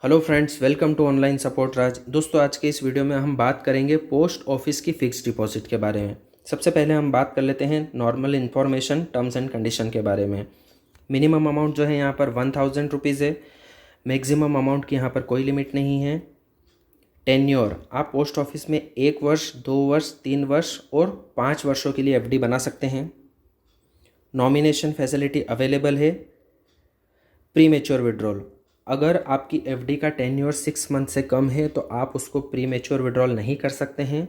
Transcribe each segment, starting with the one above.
Hello friends, welcome to online support Raj. दोस्तों, आज के इस वीडियो में हम बात करेंगे पोस्ट ऑफिस की फ़िक्स डिपॉजिट के बारे में। सबसे पहले हम बात कर लेते हैं normal information, terms and condition के बारे में। मिनिमम अमाउंट जो है यहाँ पर 1000 रुपीज़ है। मैक्सिमम अमाउंट की यहाँ पर कोई लिमिट नहीं है। टेन्योर, आप पोस्ट ऑफिस में 1 वर्ष, 2 वर्ष, 3 वर्ष और 5 वर्षों के लिए एफडी बना सकते हैं। नॉमिनेशन फैसिलिटी अवेलेबल है। प्री मेच्योर विड्रॉल, अगर आपकी एफडी का टेन्योर 6 मंथ से कम है तो आप उसको प्री मेच्योर विड्रॉल नहीं कर सकते हैं।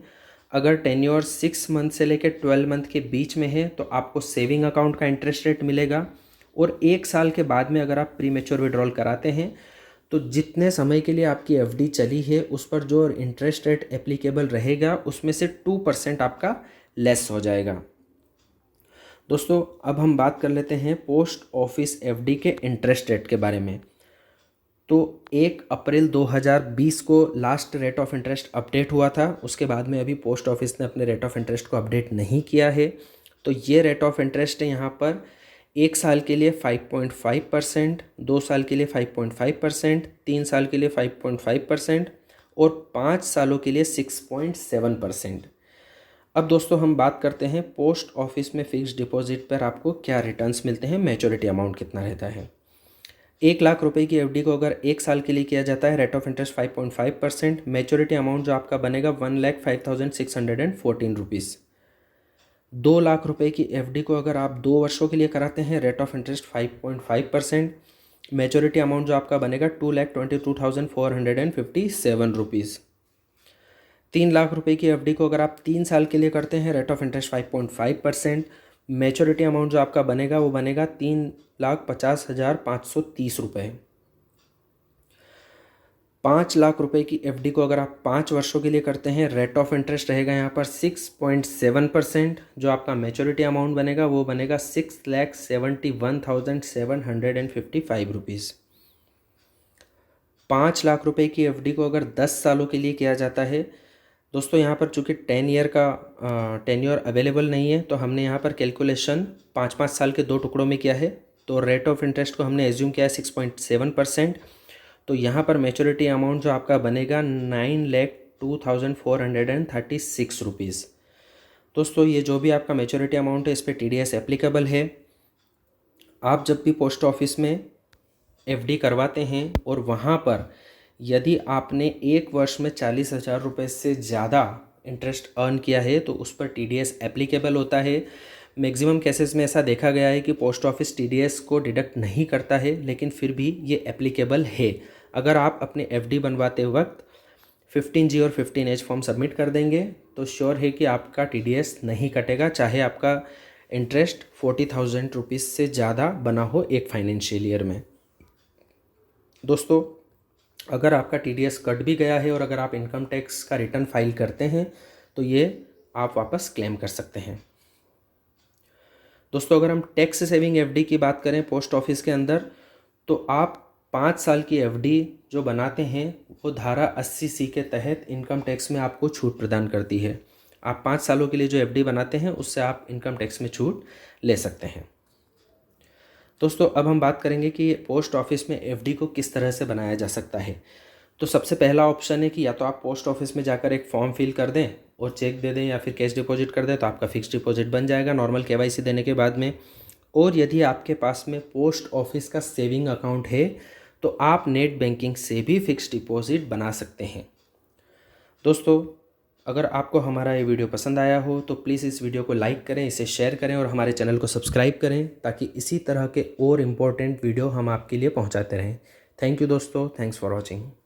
अगर टेन्योर 6 मंथ से लेकर 12 मंथ के बीच में है तो आपको सेविंग अकाउंट का इंटरेस्ट रेट मिलेगा। और 1 साल के बाद में अगर आप प्री मेच्योर विड्रॉल कराते हैं तो जितने समय के लिए आपकी एफडी चली है उस पर जो इंटरेस्ट रेट एप्लीकेबल रहेगा उसमें से 2% आपका लेस हो जाएगा। दोस्तों, अब हम बात कर लेते हैं पोस्ट ऑफिस एफडी के इंटरेस्ट रेट के बारे में। तो 1 अप्रैल 2020 को last rate of interest update हुआ था। उसके बाद में अभी पोस्ट ऑफिस ने अपने रेट ऑफ इंटरेस्ट को अपडेट नहीं किया है। तो ये रेट ऑफ इंटरेस्ट है यहाँ पर 1 साल के लिए 5.5%, 2 साल के लिए 5.5%, 3 साल के लिए 5.5% और 5 सालों के लिए 6.7%। अब दोस्तों, हम बात करते हैं पोस्ट ऑफिस में फ़िक्स्ड डिपॉजिट पर आपको क्या रिटर्न्स मिलते हैं, मैच्योरिटी अमाउंट कितना रहता है। 1,00,000 रुपये की एफडी को अगर 1 साल के लिए किया जाता है, rate of interest 5.5%, maturity amount जो आपका बनेगा 1,05,614 रुपीज़। 2,00,000 रुपये की एफडी को अगर आप 2 वर्षों के लिए कराते हैं, rate of interest 5.5%, maturity amount जो आपका बनेगा 2,22,457 रुपीज़। 3,00,000 रुपये की एफडी को अगर आप 3 साल के लिए करते हैं, rate of interest 5.5%, maturity amount जो आपका बनेगा वो बनेगा 3,50,530 रुपये। 5,00,000 रुपये की एफडी को अगर आप 5 वर्षों के लिए करते हैं, रेट ऑफ इंटरेस्ट रहेगा यहाँ पर 6.7%, जो आपका मैच्योरिटी अमाउंट बनेगा वो बनेगा 6,71,755 रुपीज़। 5,00,000 रुपये की एफडी को अगर 10 सालों के लिए किया जाता है, दोस्तों यहाँ पर चूँकि 10 ईयर का टेन्योर अवेलेबल नहीं है तो हमने यहाँ पर कैलकुलेशन 5-5 साल के 2 टुकड़ों में किया है। तो रेट ऑफ इंटरेस्ट को हमने एज्यूम किया है 6.7%। तो यहाँ पर मैच्योरिटी अमाउंट जो आपका बनेगा 9,02,436 रुपीज़। दोस्तों, ये जो भी आपका मैच्योरिटी अमाउंट है इस पर TDS एप्लीकेबल है। आप जब भी पोस्ट ऑफिस में एफडी करवाते हैं और वहाँ पर यदि आपने 1 वर्ष में 40,000 रुपये से ज़्यादा इंटरेस्ट अर्न किया है तो उस पर TDS एप्लीकेबल होता है। मैक्सिमम केसेस में ऐसा देखा गया है कि पोस्ट ऑफिस TDS को डिडक्ट नहीं करता है, लेकिन फिर भी ये एप्लीकेबल है। अगर आप अपने एफडी बनवाते वक्त 15G और 15H फॉर्म सबमिट कर देंगे तो श्योर है कि आपका TDS नहीं कटेगा, चाहे आपका इंटरेस्ट 40,000 रुपीज़ से ज़्यादा बना हो एक फाइनेंशियल ईयर में। दोस्तों, अगर आपका TDS कट भी गया है और अगर आप इनकम टैक्स का रिटर्न फाइल करते हैं तो ये आप वापस क्लेम कर सकते हैं। दोस्तों, अगर हम टैक्स सेविंग एफडी की बात करें पोस्ट ऑफिस के अंदर, तो आप 5 साल की एफडी जो बनाते हैं वो धारा 80C के तहत इनकम टैक्स में आपको छूट प्रदान करती है। आप 5 सालों के लिए जो एफडी बनाते हैं उससे आप इनकम टैक्स में छूट ले सकते हैं। दोस्तों, अब हम बात करेंगे कि पोस्ट ऑफिस में एफडी को किस तरह से बनाया जा सकता है। तो सबसे पहला ऑप्शन है कि या तो आप पोस्ट ऑफिस में जाकर एक फॉर्म फिल कर दें और चेक दे दें या फिर कैश डिपॉजिट कर दें तो आपका फिक्स डिपॉजिट बन जाएगा नॉर्मल KYC देने के बाद में। और यदि आपके पास में पोस्ट ऑफिस का सेविंग अकाउंट है तो आप नेट बैंकिंग से भी फिक्स डिपॉजिट बना सकते हैं। दोस्तों, अगर आपको हमारा ये वीडियो पसंद आया हो तो प्लीज़ इस वीडियो को लाइक करें, इसे शेयर करें और हमारे चैनल को सब्सक्राइब करें ताकि इसी तरह के और इम्पोर्टेंट वीडियो हम आपके लिए पहुंचाते रहें। थैंक यू दोस्तों, थैंक्स फॉर वॉचिंग।